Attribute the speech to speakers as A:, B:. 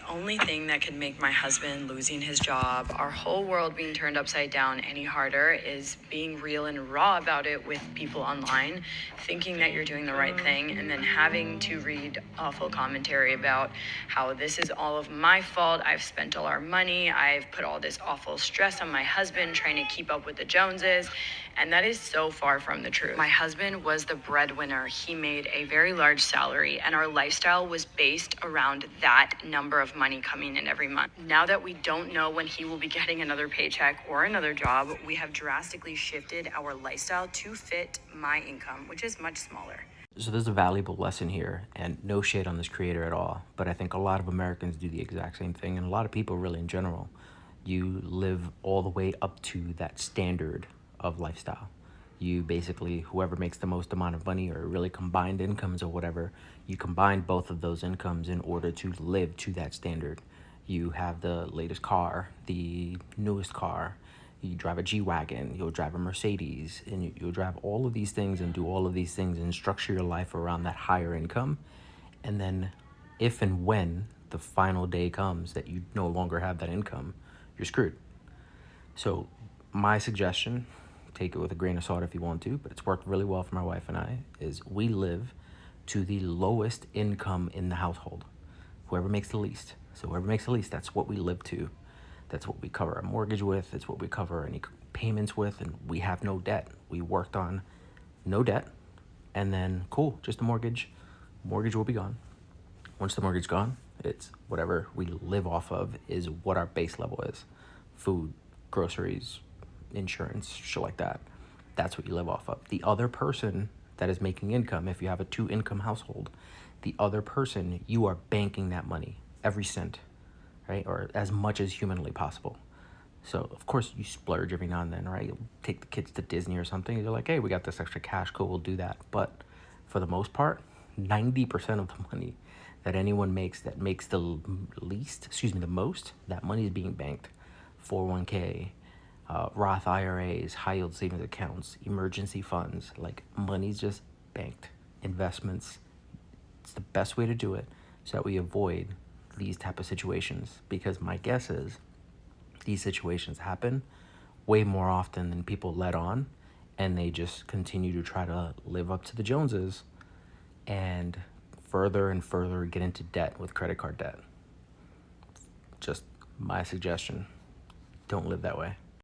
A: only thing that could make my husband losing his job, our whole world being turned upside down any harder is being real and raw about it with people online, thinking that you're doing the right thing, and then having to read awful commentary about how this is all of my fault. I've spent all our money. I've put all this awful stress on my husband trying to keep up with the Joneses. And that is so far from the truth. My husband was the breadwinner. He made a very large salary, and our lifestyle was based around that number of money coming in every month. Now that we don't know when he will be getting another paycheck or another job, we have drastically shifted our lifestyle to fit my income, which is much smaller.
B: So there's a valuable lesson here, and no shade on this creator at all, but I think a lot of Americans do the exact same thing, and a lot of people really in general. You live all the way up to that standard of lifestyle. You basically, whoever makes the most amount of money or really combined incomes or whatever, you combine both of those incomes in order to live to that standard. You have the latest car, the newest car, you drive a G-Wagon, you'll drive a Mercedes, and you'll drive all of these things and do all of these things and structure your life around that higher income. And then if and when the final day comes that you no longer have that income, you're screwed. So my suggestion, take it with a grain of salt if you want to, but it's worked really well for my wife and I, is we live to the lowest income in the household. Whoever makes the least. So whoever makes the least, that's what we live to. That's what we cover our mortgage with. It's what we cover any payments with. And we have no debt. We worked on no debt. And then, cool, just the mortgage. Mortgage will be gone. Once the mortgage is gone, it's whatever we live off of is what our base level is. Food, groceries, insurance, shit like that. That's what you live off of. The other person that is making income, if you have a 2-income household, the other person, you are banking that money, every cent, right? Or as much as humanly possible. So, of course, you splurge every now and then, right? You'll take the kids to Disney or something. You're like, hey, we got this extra cash. Cool, we'll do that. But for the most part, 90% of the money that anyone makes that makes the most, that money is being banked. 401k, Roth IRAs, high yield savings accounts, emergency funds, like money's just banked. Investments, it's the best way to do it so that we avoid these type of situations, because my guess is these situations happen way more often than people let on, and they just continue to try to live up to the Joneses and further and further get into debt with credit card debt. Just my suggestion, don't live that way.